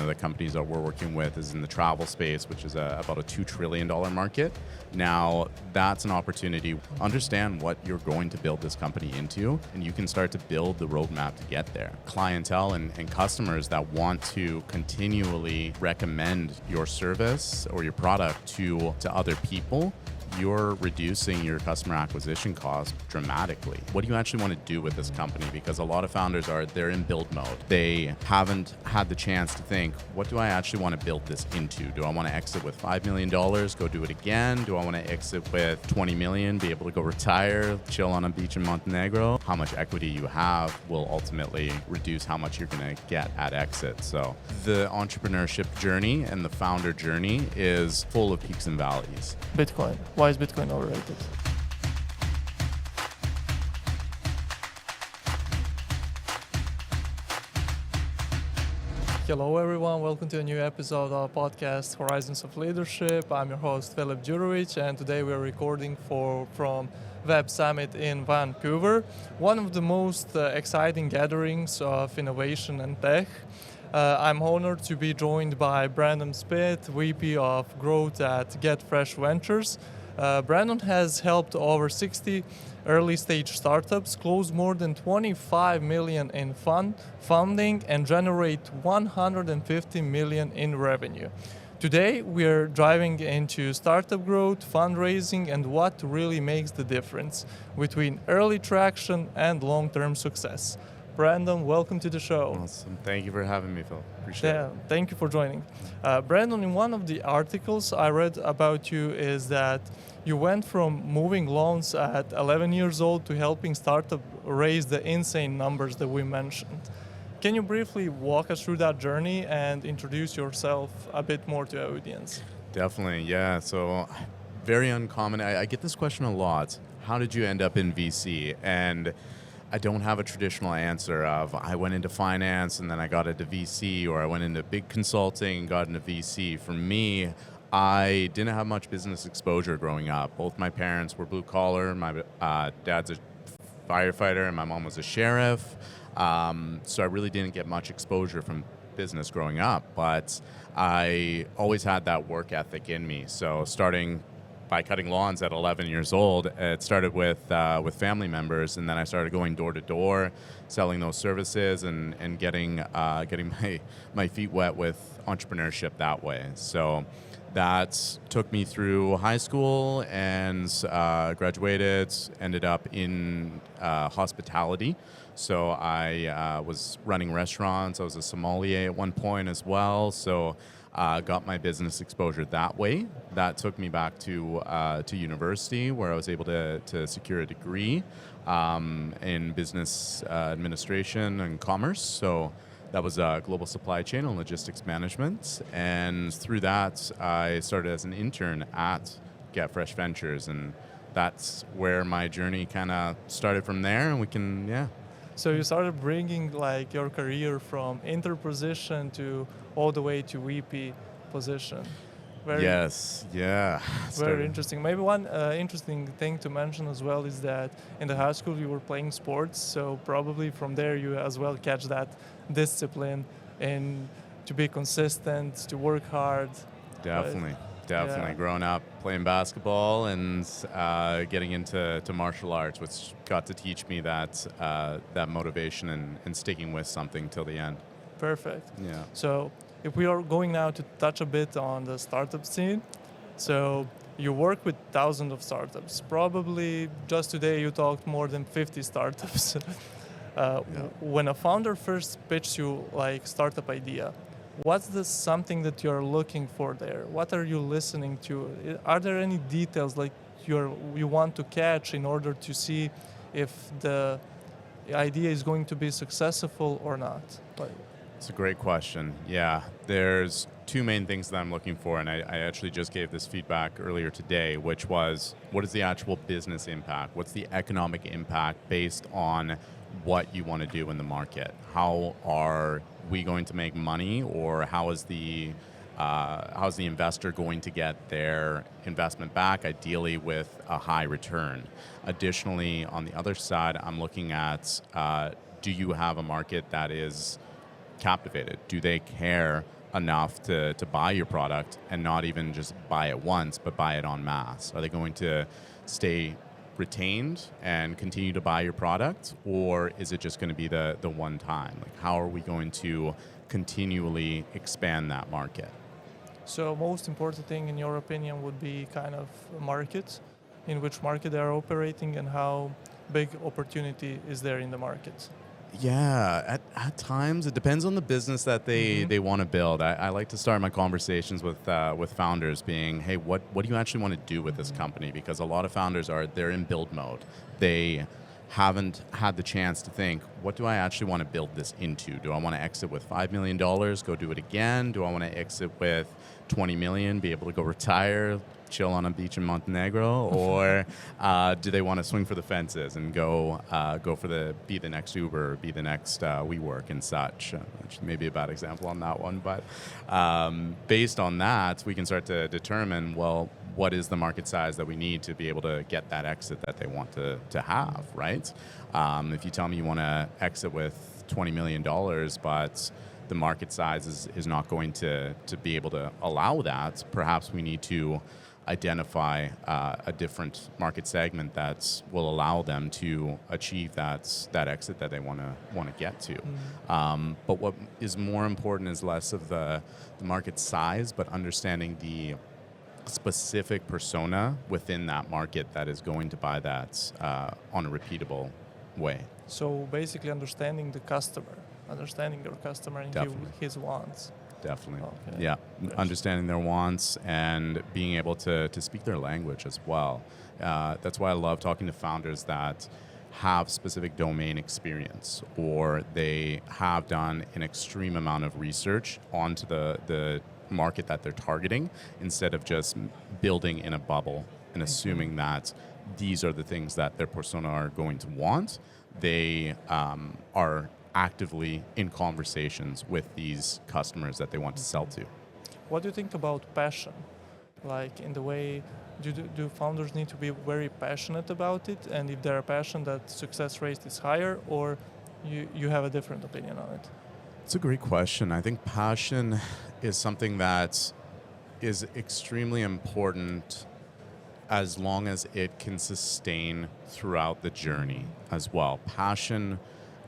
the companies that we're working with is in the travel space, which is about a $2 trillion market. Now, that's an opportunity. Understand what you're going to build this company into, and you can start to build the roadmap to get there. Clientele and customers that want to continually recommend your service or your product to other people, you're reducing your customer acquisition cost dramatically. What do you actually want to do with this company? Because a lot of founders they're in build mode. They haven't had the chance to think, what do I actually want to build this into? Do I want to exit with $5 million, go do it again? Do I want to exit with 20 million, be able to go retire, chill on a beach in Montenegro? How much equity you have will ultimately reduce how much you're going to get at exit. So the entrepreneurship journey and the founder journey is full of peaks and valleys. Bitcoin. Why is Bitcoin overrated? Hello everyone, welcome to a new episode of our podcast Horizons of Leadership. I'm your host Filip Djurovic, and today we're recording from Web Summit in Vancouver, one of the most exciting gatherings of innovation and tech. I'm honored to be joined by Brandon Smith, VP of Growth at GetFresh Ventures. Brandon has helped over 60 early-stage startups close more than 25 million in funding and generate 150 million in revenue. Today, we're diving into startup growth, fundraising, and what really makes the difference between early traction and long-term success. Brandon, welcome to the show. Awesome. Thank you for having me, Phil. Appreciate it. Thank you for joining. Brandon, in one of the articles I read about you is that you went from moving loans at 11 years old to helping startup raise the insane numbers that we mentioned. Can you briefly walk us through that journey and introduce yourself a bit more to the audience? Definitely, yeah. So very uncommon. I get this question a lot. How did you end up in VC? And I don't have a traditional answer of I went into finance and then I got into VC, or I went into big consulting and got into VC. For me, I didn't have much business exposure growing up. Both my parents were blue collar. My dad's a firefighter and my mom was a sheriff. So I really didn't get much exposure from business growing up, but I always had that work ethic in me. So starting by cutting lawns at 11 years old, it started with family members, and then I started going door to door, selling those services, and getting my feet wet with entrepreneurship that way. So that took me through high school and graduated, ended up in hospitality. So I was running restaurants. I was a sommelier at one point as well. So got my business exposure that way. That took me back to university, where I was able to secure a degree in business administration and commerce. So that was global supply chain and logistics management. And through that, I started as an intern at GetFresh Ventures. And that's where my journey kind of started from there. And we can, yeah. So you started bringing like your career from intern position to all the way to VP position. Yes, yeah. Very interesting. Maybe one interesting thing to mention as well is that in the high school you were playing sports, so probably from there you as well catch that discipline and to be consistent, to work hard. Definitely. Yeah. Growing up playing basketball and getting into martial arts, which got to teach me that motivation and sticking with something till the end. Perfect. Yeah. So if we are going now to touch a bit on the startup scene, so you work with thousands of startups. Probably just today you talked more than 50 startups. When a founder first pitches you like startup idea, what's something that you're looking for there? What are you listening to? Are there any details like you want to catch in order to see if the idea is going to be successful or not? It's a great question. Yeah, there's two main things that I'm looking for, and I actually just gave this feedback earlier today, which was, what is the actual business impact? What's the economic impact based on what you want to do in the market? How are we going to make money, or how's the investor going to get their investment back, ideally with a high return? Additionally, on the other side, I'm looking at, do you have a market that is captivated? Do they care enough to buy your product and not even just buy it once, but buy it en masse? Are they going to stay retained and continue to buy your product, or is it just going to be the one time? Like, how are we going to continually expand that market? So most important thing in your opinion would be kind of market, in which market they are operating and how big opportunity is there in the market. Yeah, at times it depends on the business that they want to build. I like to start my conversations with founders being, hey, what do you actually want to do with this company? Because a lot of founders they're in build mode. They haven't had the chance to think, what do I actually want to build this into? Do I want to exit with $5 million, go do it again? Do I want to exit with 20 million, be able to go retire, chill on a beach in Montenegro, or do they want to swing for the fences and go for be the next Uber, be the next WeWork and such? Which may be a bad example on that one, but based on that, we can start to determine, well, what is the market size that we need to be able to get that exit that they want to have, right? If you tell me you want to exit with $20 million, but the market size is not going to be able to allow that, perhaps we need to identify a different market segment that will allow them to achieve that exit that they want to get to. But what is more important is less of the market size, but understanding the specific persona within that market that is going to buy that on a repeatable way. So basically understanding your customer and his wants. Definitely. Okay. Yeah. Understanding their wants and being able to speak their language as well. That's why I love talking to founders that have specific domain experience, or they have done an extreme amount of research onto the market that they're targeting, instead of just building in a bubble and assuming that these are the things that their persona are going to want. They are actively in conversations with these customers that they want to sell to. What do you think about passion? Like, in the way, do founders need to be very passionate about it? And if they're passionate, that success rate is higher, or you have a different opinion on it? It's a great question. I think passion is something that is extremely important as long as it can sustain throughout the journey as well. Passion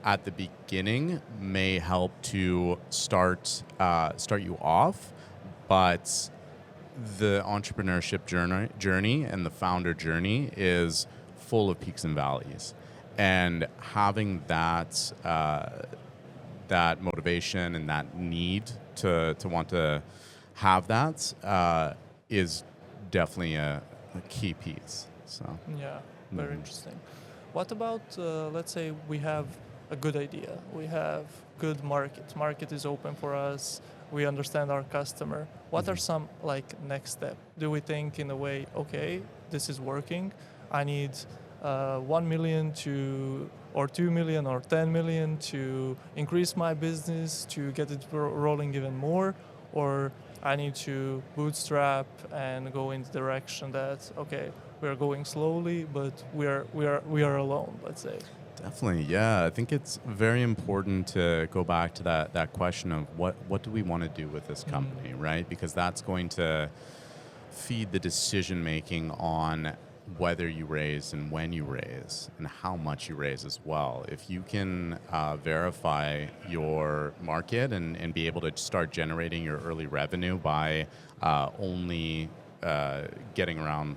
at the beginning may help to start you off, but the entrepreneurship journey and the founder journey is full of peaks and valleys, and having that motivation and that need to want to have that is definitely a key piece. So yeah, very interesting. What about let's say we have a good idea, we have good market is open for us, we understand our customer. What are some next step? Do we think in a way, okay, this is working, I need 1 million or 2 million or 10 million to increase my business, to get it rolling even more, or I need to bootstrap and go in the direction that, okay, we're going slowly, but we are alone, let's say. Definitely, yeah. I think it's very important to go back to that question of what do we want to do with this company, right? Because that's going to feed the decision making on whether you raise and when you raise and how much you raise as well. If you can verify your market and be able to start generating your early revenue by only getting around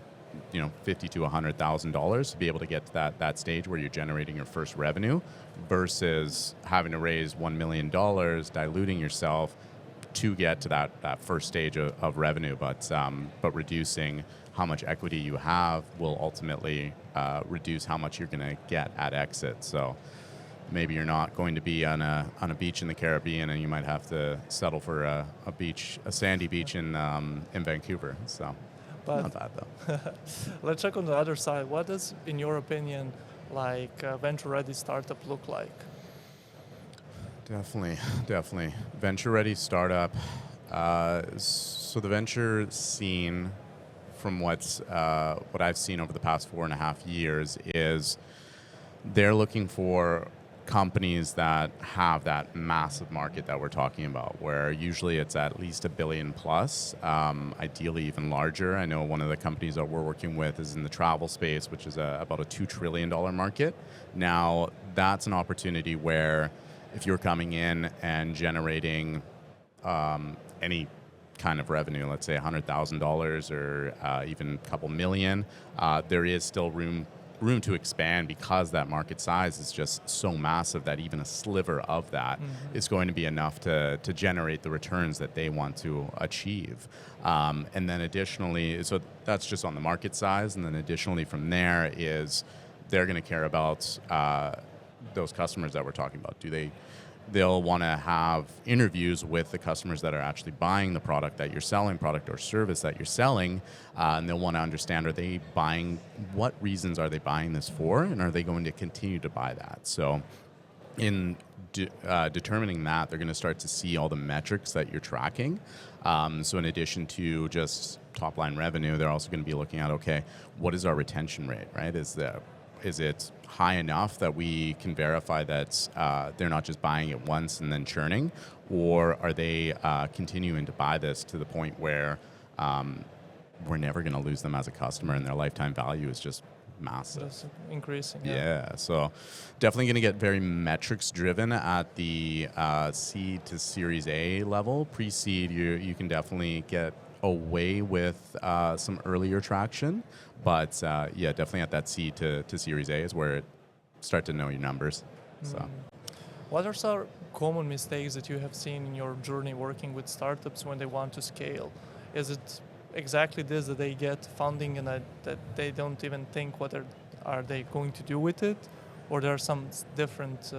$50,000 to $100,000 to be able to get to that stage where you're generating your first revenue, versus having to raise $1 million, diluting yourself to get to that first stage of revenue, but reducing how much equity you have will ultimately reduce how much you're going to get at exit. So maybe you're not going to be on a beach in the Caribbean, and you might have to settle for a sandy beach in Vancouver. So not bad though. Let's check on the other side. What does, in your opinion, a venture-ready startup look like? Definitely. Venture-ready startup. So the venture scene, from what I've seen over the past 4.5 years, is they're looking for companies that have that massive market that we're talking about, where usually it's at least $1 billion plus, ideally even larger. I know one of the companies that we're working with is in the travel space, which is about a $2 trillion market. Now, that's an opportunity where if you're coming in and generating any kind of revenue, let's say $100,000 or even a couple million, there is still room to expand, because that market size is just so massive that even a sliver of that is going to be enough to generate the returns that they want to achieve. And then additionally, so that's just on the market size, and then additionally from there is they're going to care about those customers that we're talking about. They'll want to have interviews with the customers that are actually buying the product that you're selling, product or service that you're selling, and they'll want to understand, what reasons are they buying this for, and are they going to continue to buy that? So in determining that, they're going to start to see all the metrics that you're tracking. So in addition to just top line revenue, they're also going to be looking at, okay, what is our retention rate, right? Is it high enough that we can verify that they're not just buying it once and then churning, or are they continuing to buy this to the point where we're never going to lose them as a customer, and their lifetime value is just massive. Just increasing. Yeah, so definitely going to get very metrics driven at the seed to Series A level. Pre-seed, you can definitely get away with some earlier traction, but definitely at that seed to Series A is where it start to know your numbers. So, what are some common mistakes that you have seen in your journey working with startups when they want to scale? Is it exactly this, that they get funding and that they don't even think what are they going to do with it, or there are some different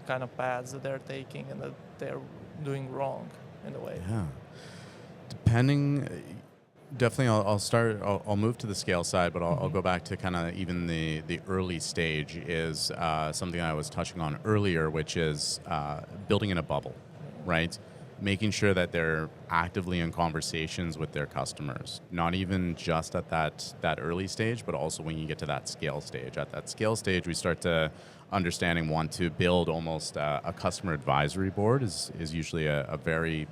kind of paths that they're taking and that they're doing wrong in a way? Yeah. Definitely I'll move to the scale side, but I'll go back to kind of even the early stage is something I was touching on earlier, which is building in a bubble, right? Making sure that they're actively in conversations with their customers, not even just at that early stage, but also when you get to that scale stage. At that scale stage, we start to understand and want to build almost a customer advisory board is usually a very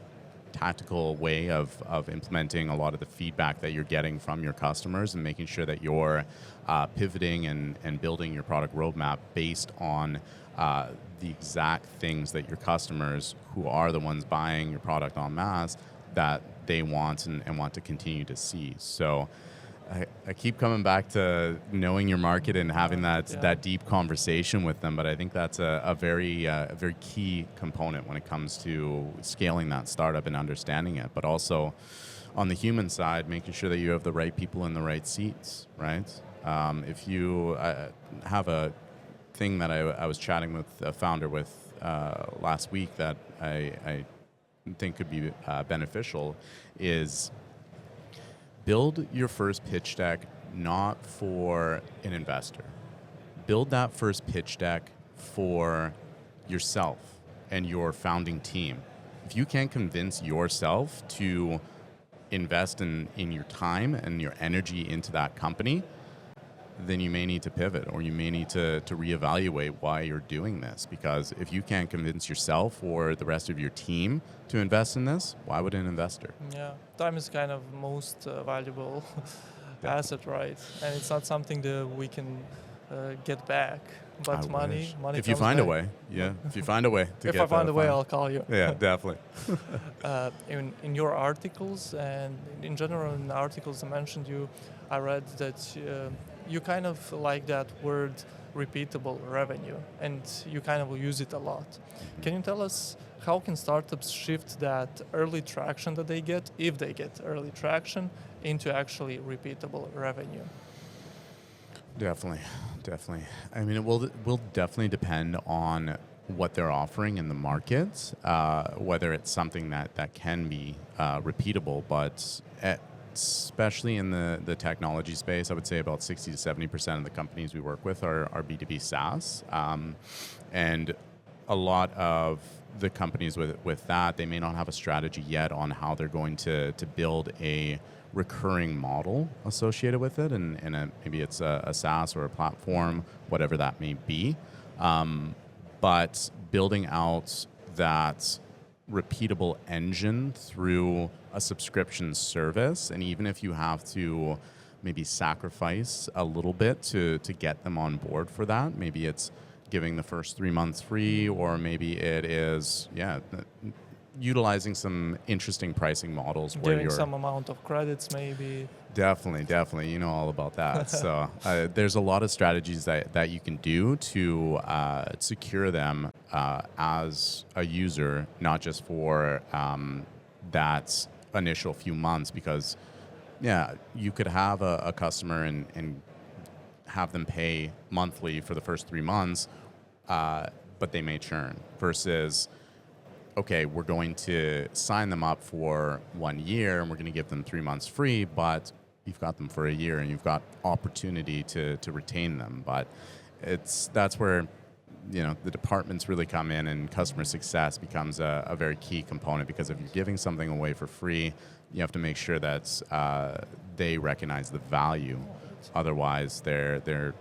tactical way of implementing a lot of the feedback that you're getting from your customers, and making sure that you're pivoting and building your product roadmap based on the exact things that your customers, who are the ones buying your product en masse, that they want and want to continue to see. So I keep coming back to knowing your market and having that deep conversation with them, but I think that's a very key component when it comes to scaling that startup and understanding it. But also on the human side, making sure that you have the right people in the right seats, right? If you have a thing that I was chatting with a founder with last week that I think could be beneficial is build your first pitch deck not for an investor. Build that first pitch deck for yourself and your founding team. If you can't convince yourself to invest in your time and your energy into that company, then you may need to pivot, or you may need to reevaluate why you're doing this. Because if you can't convince yourself or the rest of your team to invest in this, why would an investor? Yeah, time is kind of most valuable asset, right? And it's not something that we can get back. But money if you find a way, if you find a way to if I find a way, I'll call you. Yeah, definitely. In your articles and in general in articles I mentioned I read that you kind of like that word repeatable revenue, and you kind of use it a lot. Can you tell us how can startups shift that early traction that they get, if they get early traction, into actually repeatable revenue? Definitely. I mean, it will definitely depend on what they're offering in the market, whether it's something that can be repeatable, but especially in the technology space, I would say about 60 to 70% of the companies we work with are B2B SaaS. And a lot of the companies with that, they may not have a strategy yet on how they're going to build a recurring model associated with it, and maybe it's a SaaS or a platform, whatever that may be. but building out that repeatable engine through a subscription service, and even if you have to maybe sacrifice a little bit to get them on board for that, maybe it's giving the first 3 months free, or maybe it is utilizing some interesting pricing models where Giving you're some amount of credits, maybe. definitely, you know all about that. So there's a lot of strategies that you can do to secure them as a user, not just for that initial few months, because you could have a customer and have them pay monthly for the first 3 months, but they may churn, versus, okay, we're going to sign them up for 1 year and we're going to give them 3 months free, but you've got them for a year and you've got opportunity to retain them. But that's where the departments really come in, and customer success becomes a very key component, because if you're giving something away for free, you have to make sure that they recognize the value. Otherwise, the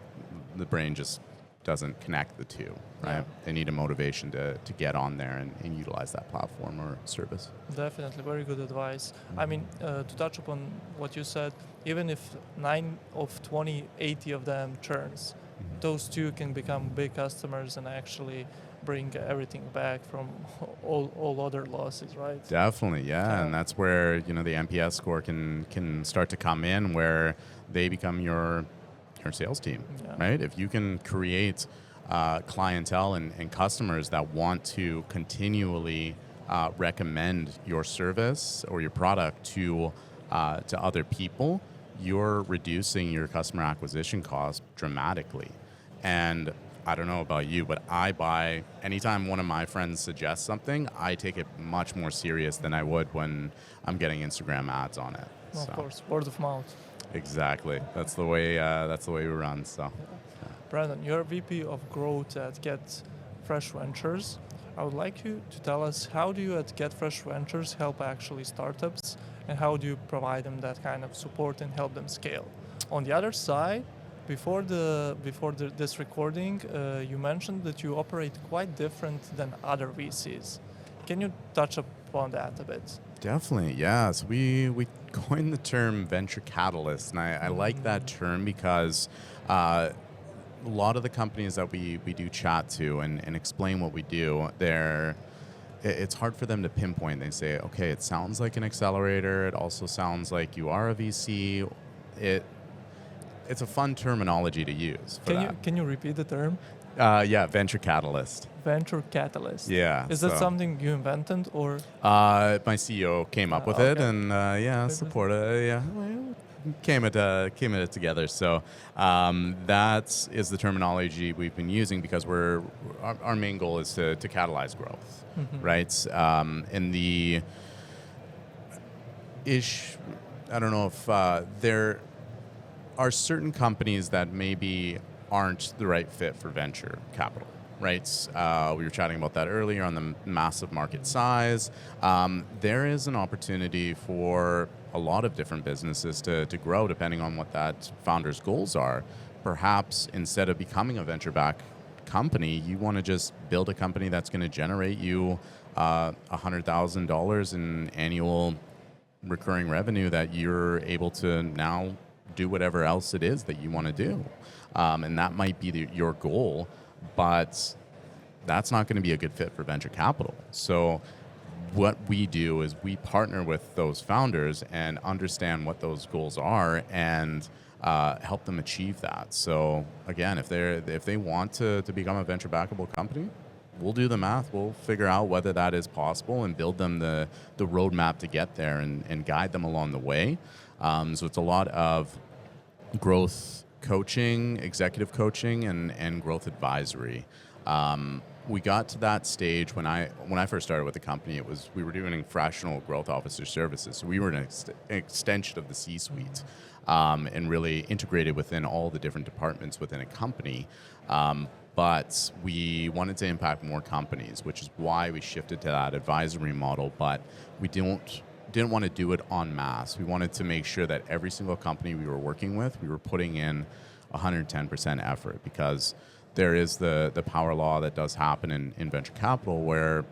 brain just doesn't connect the two, right? Yeah. They need a motivation to get on there and utilize that platform or service. Definitely, very good advice. I mean, to touch upon what you said, even if 9 of 20, 80 of them churns, those two can become big customers and actually bring everything back from all other losses, right? Definitely, yeah. And that's where the NPS score can start to come in, where they become your sales team, right? If you can create clientele and customers that want to continually recommend your service or your product to other people, you're reducing your customer acquisition cost dramatically. And I don't know about you, but anytime one of my friends suggests something, I take it much more serious than I would when I'm getting Instagram ads on it. Of course, word of mouth. Exactly. That's the way we run. So, Brandon, you're VP of Growth at GetFresh Ventures. I would like you to tell us, how do you at GetFresh Ventures help actually startups, and how do you provide them that kind of support and help them scale? On the other side, before this recording, you mentioned that you operate quite different than other VCs. Can you touch upon that a bit? Definitely, yeah. So we coined the term venture catalyst, and I like that term because a lot of the companies that we do chat to and explain what we do, it's hard for them to pinpoint. They say, okay, it sounds like an accelerator. It also sounds like you are a VC. It's a fun terminology to use for that. Can you repeat the term? Yeah, venture catalyst. Venture catalyst. Yeah. Is that something you invented, or? My CEO came up with it, and supported. Came it together. So that is the terminology we've been using, because our main goal is to catalyze growth, right? In the I don't know if there are certain companies that maybe aren't the right fit for venture capital, right? We were chatting about that earlier on the massive market size. There is an opportunity for a lot of different businesses to grow depending on what that founder's goals are. Perhaps instead of becoming a venture-backed company, you want to just build a company that's going to generate you $100,000 in annual recurring revenue that you're able to now do whatever else it is that you want to do. And that might be your goal, but that's not going to be a good fit for venture capital. So what we do is we partner with those founders and understand what those goals are and help them achieve that. So again, if they want to become a venture backable company, we'll do the math. We'll figure out whether that is possible and build them the roadmap to get there and guide them along the way. So it's a lot of growth coaching, executive coaching, and growth advisory. We got to that stage when I first started with the company. We were doing fractional growth officer services. So we were an extension of the C-suite and really integrated within all the different departments within a company. But we wanted to impact more companies, which is why we shifted to that advisory model. But we didn't want to do it en masse. We wanted to make sure that every single company we were working with, we were putting in 110% effort, because there is the power law that does happen in venture capital where,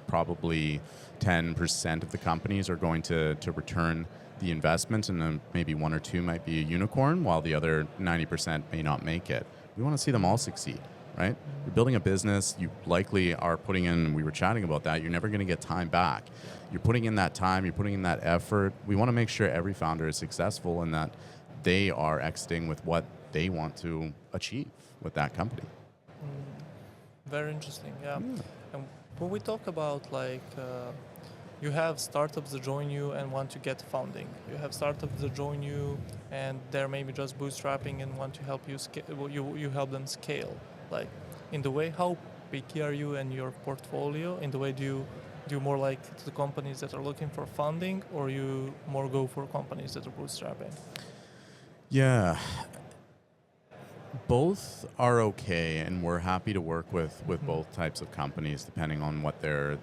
probably 10% of the companies are going to return the investment, and then maybe one or two might be a unicorn, while the other 90% may not make it. We want to see them all succeed, right? You're building a business, you likely are putting in, we were chatting about that, you're never going to get time back. You're putting in that time, you're putting in that effort. We want to make sure every founder is successful and that they are exiting with what they want to achieve with that company. Very interesting, yeah. And when we talk about you have startups that join you and want to get funding. You have startups that join you and they're maybe just bootstrapping and want to help you scale. You help them scale. Like, in the way, how picky are you in your portfolio? In the way, do you more like the companies that are looking for funding, or you more go for companies that are bootstrapping? Yeah. Both are okay, and we're happy to work with both types of companies depending on what their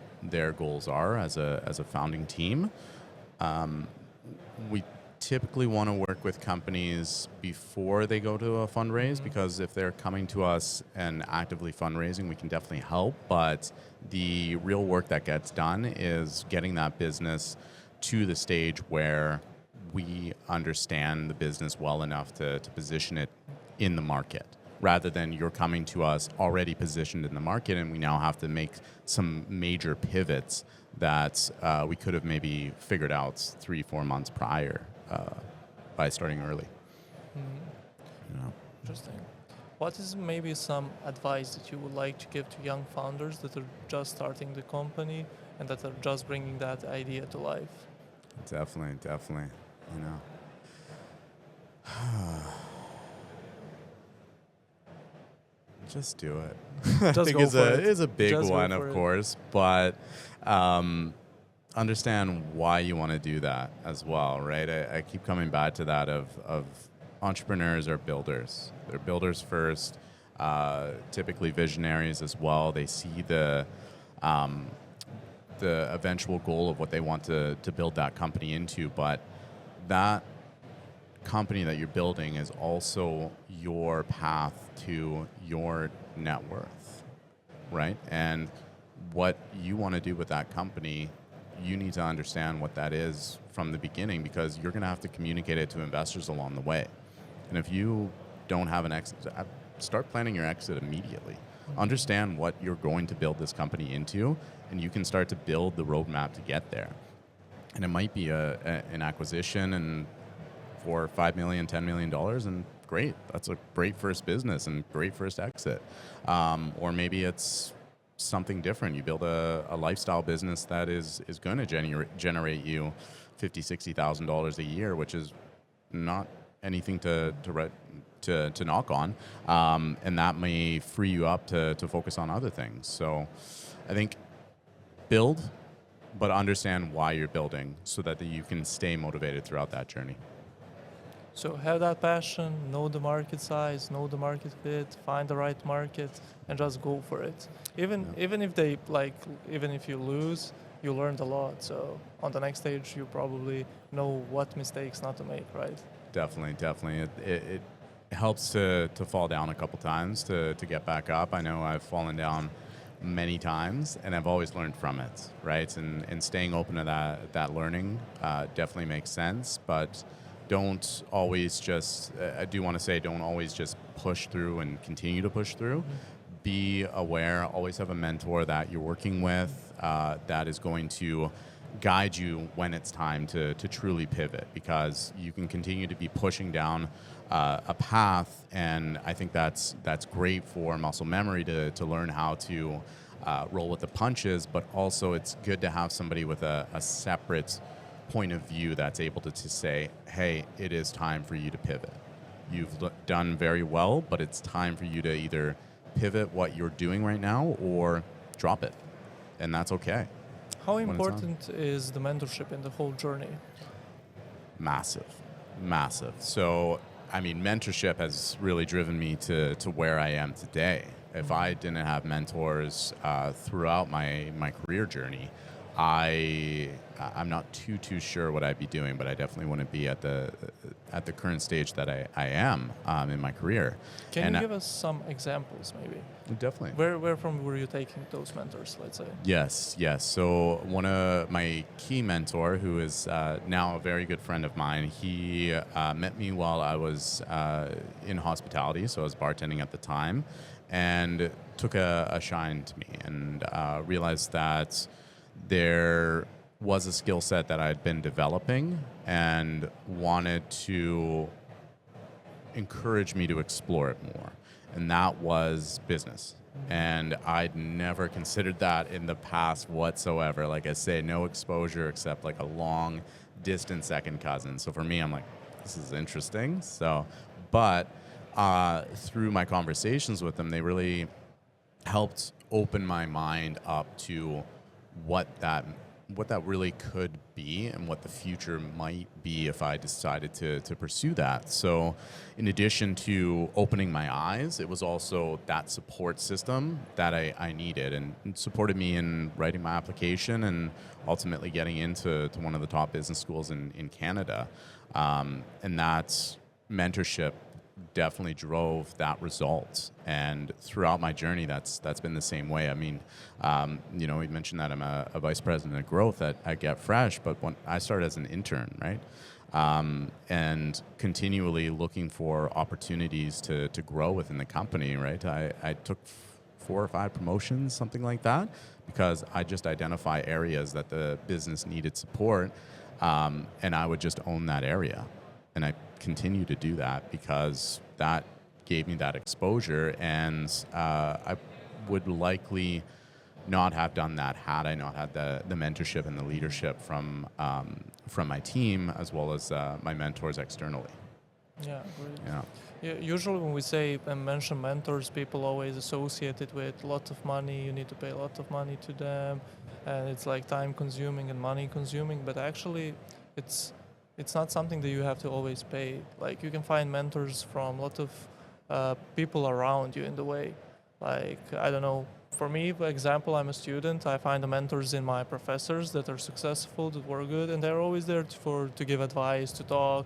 goals are as a founding team. We typically want to work with companies before they go to a fundraise, because if they're coming to us and actively fundraising, we can definitely help. But the real work that gets done is getting that business to the stage where we understand the business well enough to position it in the market, rather than you're coming to us already positioned in the market and we now have to make some major pivots that we could have maybe figured out 3-4 months prior by starting early. Interesting. What is maybe some advice that you would like to give to young founders that are just starting the company and that are just bringing that idea to life? Definitely. Just do it. I think it's a big one, of course, but understand why you want to do that as well, right? I keep coming back to that of entrepreneurs are builders. They're builders first, typically visionaries as well. They see the eventual goal of what they want to build that company into, but that company that you're building is also your path to your net worth, right? And what you want to do with that company, you need to understand what that is from the beginning, because you're going to have to communicate it to investors along the way. And if you don't have an exit, start planning your exit immediately. Understand what you're going to build this company into, and you can start to build the roadmap to get there. And it might be an acquisition and for $5 million, $10 million, and great. That's a great first business and great first exit. Or maybe it's something different. You build a lifestyle business that is going to generate you $50,000, $60,000 a year, which is not anything to knock on. And that may free you up to focus on other things. So I think build, but understand why you're building so that you can stay motivated throughout that journey. So have that passion, know the market size, know the market fit, find the right market, and just go for it. Even if you lose, you learned a lot. So on the next stage, you probably know what mistakes not to make, right? Definitely. It helps to fall down a couple times to get back up. I know I've fallen down many times, and I've always learned from it, right? And staying open to that learning definitely makes sense, but don't always just, I do want to say, don't always just push through and continue to push through. Be aware, always have a mentor that you're working with that is going to guide you when it's time to truly pivot, because you can continue to be pushing down a path, and I think that's great for muscle memory to learn how to roll with the punches, but also it's good to have somebody with a separate point of view that's able to say, hey, it is time for you to pivot. You've done very well, but it's time for you to either pivot what you're doing right now or drop it, and that's okay. How important is the mentorship in the whole journey? Massive. So, I mean, mentorship has really driven me to where I am today. If I didn't have mentors throughout my career journey, I I'm not too sure what I'd be doing, but I definitely wouldn't be at the current stage that I am in my career. Can And you give us some examples, maybe? definitely. Where from were you taking those mentors, let's say? Yes. So one of my key mentor, who is now a very good friend of mine, he met me while I was in hospitality, so I was bartending at the time, and took a shine to me and realized that there was a skill set that I had been developing and wanted to encourage me to explore it more. And that was business. And I'd never considered that in the past whatsoever. Like I say, no exposure except like a long distant second cousin. So for me, I'm like, this is interesting. But through my conversations with them, they really helped open my mind up to what that really could be and what the future might be if I decided to pursue that. So in addition to opening my eyes, it was also that support system that I needed, and it supported me in writing my application and ultimately getting into one of the top business schools in Canada. And that mentorship definitely drove that result, and throughout my journey that's been the same way. I mean, we mentioned that I'm a vice president of growth at GetFresh, but when I started as an intern, right, and continually looking for opportunities to grow within the company, right. I took 4 or 5 promotions, something like that, because I just identify areas that the business needed support, and I would just own that area. And I continue to do that because that gave me that exposure, and I would likely not have done that had I not had the mentorship and the leadership from my team as well as my mentors externally. Yeah, great. Yeah. Yeah, usually when we say and mention mentors, people always associate it with a lot of money. You need to pay a lot of money to them, and it's like time consuming and money consuming. But actually, it's not something that you have to always pay. Like you can find mentors from a lot of people around you in the way. Like, I don't know, for me, for example, I'm a student. I find the mentors in my professors that are successful, that were good, and they're always there to give advice, to talk.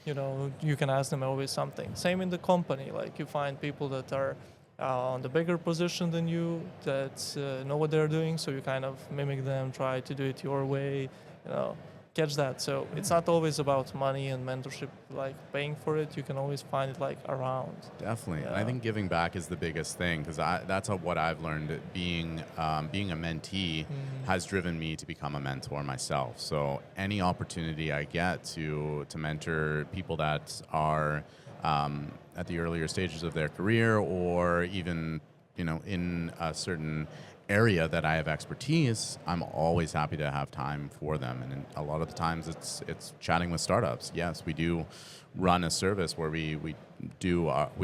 You can ask them always something. Same in the company. Like you find people that are on the bigger position than you, that know what they're doing, so you kind of mimic them, try to do it your way, catch that. So it's not always about money and mentorship, like paying for it. You can always find it like around. Definitely. Yeah. And I think giving back is the biggest thing, because that's what I've learned. Being a mentee has driven me to become a mentor myself. So any opportunity I get to mentor people that are at the earlier stages of their career, or even in a certain area that I have expertise, I'm always happy to have time for them. And a lot of the times it's chatting with startups. Yes, we do run a service where we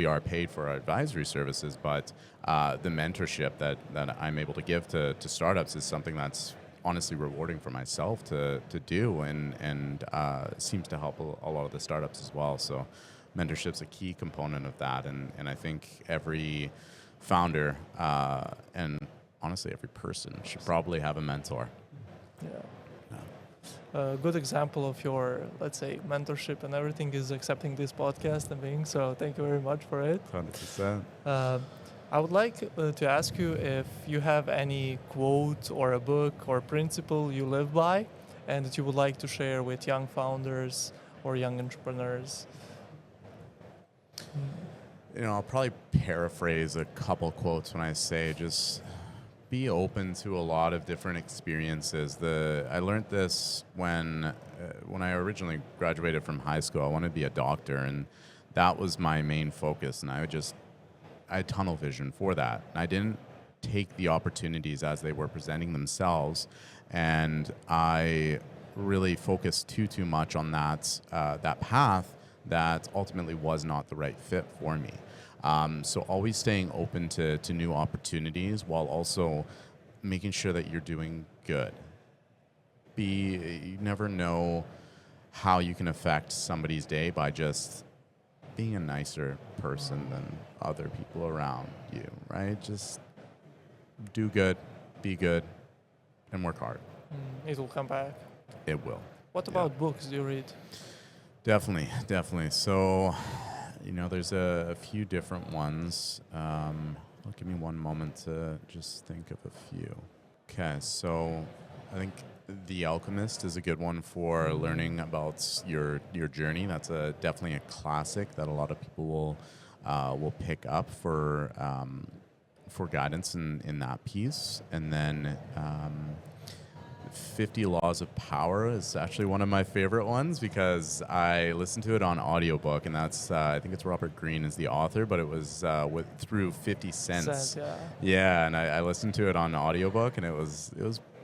are paid for our advisory services, but the mentorship that I'm able to give to startups is something that's honestly rewarding for myself to do, and seems to help a lot of the startups as well. So mentorship's a key component of that, and I think every founder and honestly every person should probably have a mentor. Yeah. A good example of your, let's say, mentorship and everything is accepting this podcast and being, so thank you very much for it. 100%. I would like to ask you if you have any quote or a book or principle you live by and that you would like to share with young founders or young entrepreneurs. I'll probably paraphrase a couple quotes when I say just be open to a lot of different experiences. I learned this when I originally graduated from high school. I wanted to be a doctor, and that was my main focus. And I had tunnel vision for that. And I didn't take the opportunities as they were presenting themselves, and I really focused too much on that path that ultimately was not the right fit for me. So always staying open to new opportunities while also making sure that you're doing good. You never know how you can affect somebody's day by just being a nicer person than other people around you, right? Just do good, be good, and work hard. It will come back. It will. What about books do you read? Definitely, definitely. So, there's a few different ones. Give me one moment to just think of a few. Okay, so I think The Alchemist is a good one for learning about your journey. That's definitely a classic that a lot of people will pick up for guidance in that piece. And then 50 Laws of Power is actually one of my favorite ones because I listened to it on audiobook, and that's I think it's Robert Greene is the author, but it was through 50 Cent's. Yeah, and I listened to it on audiobook, and it was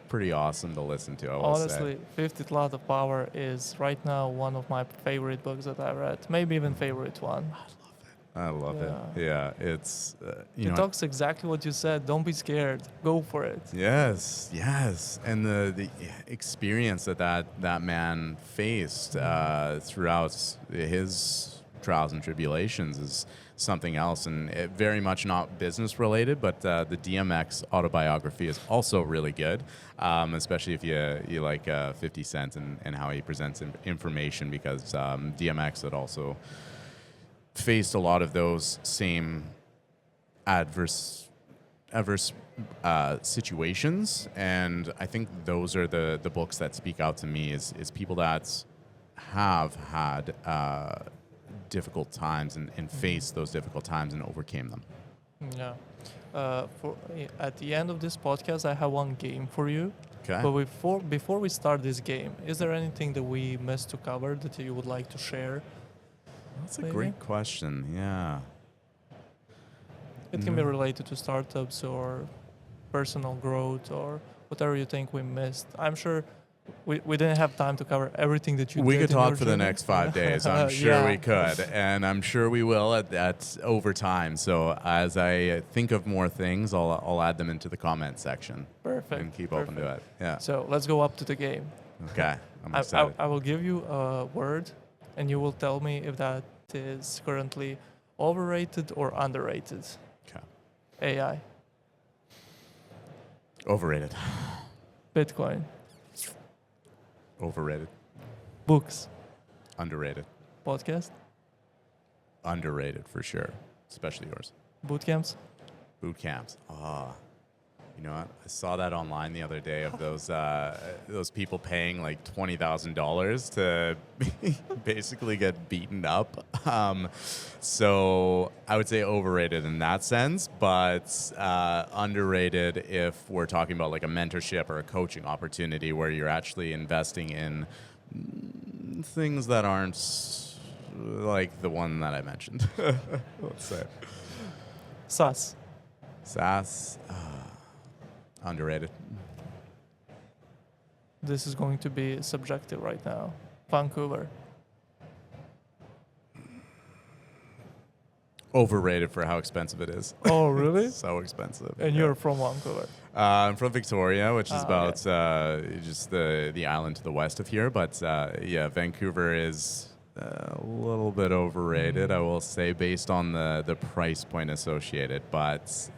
pretty awesome to listen to. I will Honestly, say. 50 Laws of Power is right now one of my favorite books that I read. Maybe even favorite one. I love it. Yeah, it's it talks exactly what you said. Don't be scared. Go for it. Yes, and the experience that man faced throughout his trials and tribulations is something else, and it very much not business related. But the DMX autobiography is also really good, especially if you like 50 Cent and how he presents information, because DMX had also faced a lot of those same adverse situations, and I think those are the books that speak out to me is people that have had difficult times and faced those difficult times and overcame them. Yeah. At the end of this podcast, I have one game for you. Okay. But before we start this game, is there anything that we missed to cover that you would like to share? That's a great question. Yeah. It can be related to startups or personal growth or whatever you think we missed. I'm sure we didn't have time to cover everything that you did. We could in talk your for the journey. next 5 days. I'm sure we could. And I'm sure we will at over time. So as I think of more things, I'll add them into the comment section. Perfect. And keep open to it. Yeah. So let's go up to the game. Okay. I'm excited. I will give you a word, and you will tell me if that is currently overrated or underrated. Okay. AI. Overrated. Bitcoin. Overrated. Books. Underrated. Podcast. Underrated for sure, especially yours. Bootcamps. Boot camps. You know what? I saw that online the other day of those people paying like $20,000 to basically get beaten up. So I would say overrated in that sense, but underrated if we're talking about like a mentorship or a coaching opportunity where you're actually investing in things that aren't like the one that I mentioned. Let's say. SaaS. SaaS. Underrated. This is going to be subjective right now. Vancouver. Overrated for how expensive it is. Oh, really? So expensive. And you're from Vancouver. I'm from Victoria, which is about okay. just the island to the west of here. But yeah, Vancouver is a little bit overrated, I will say, based on the price point associated. But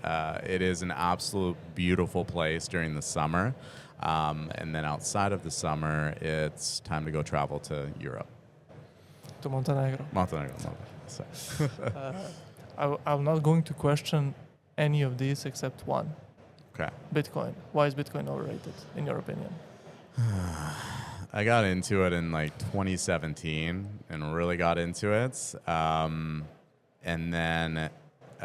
it is an absolute beautiful place during the summer. And then outside of the summer, it's time to go travel to Europe. To Montenegro. Montenegro. So. I'm not going to question any of these except one. Okay. Bitcoin. Why is Bitcoin overrated, in your opinion? I got into it in like 2017 and really got into it. And then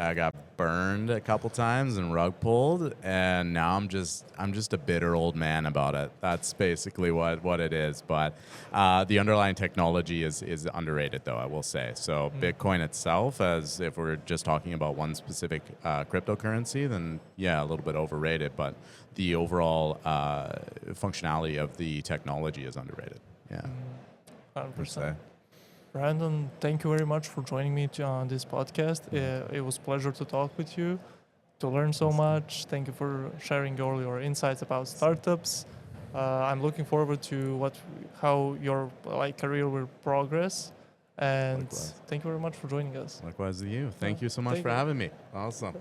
I got burned a couple times and rug pulled, and now I'm just a bitter old man about it. That's basically what it is. But the underlying technology is underrated, though, I will say. So Bitcoin itself, as if we're just talking about one specific cryptocurrency, then yeah, a little bit overrated. But the overall functionality of the technology is underrated. Yeah, 100%. Brandon, thank you very much for joining me on this podcast. It was a pleasure to talk with you, to learn so much. Thank you for sharing all your insights about startups. I'm looking forward to how your career will progress. And Likewise. Thank you very much for joining us. Likewise to you. Thank you so much for having me. Awesome.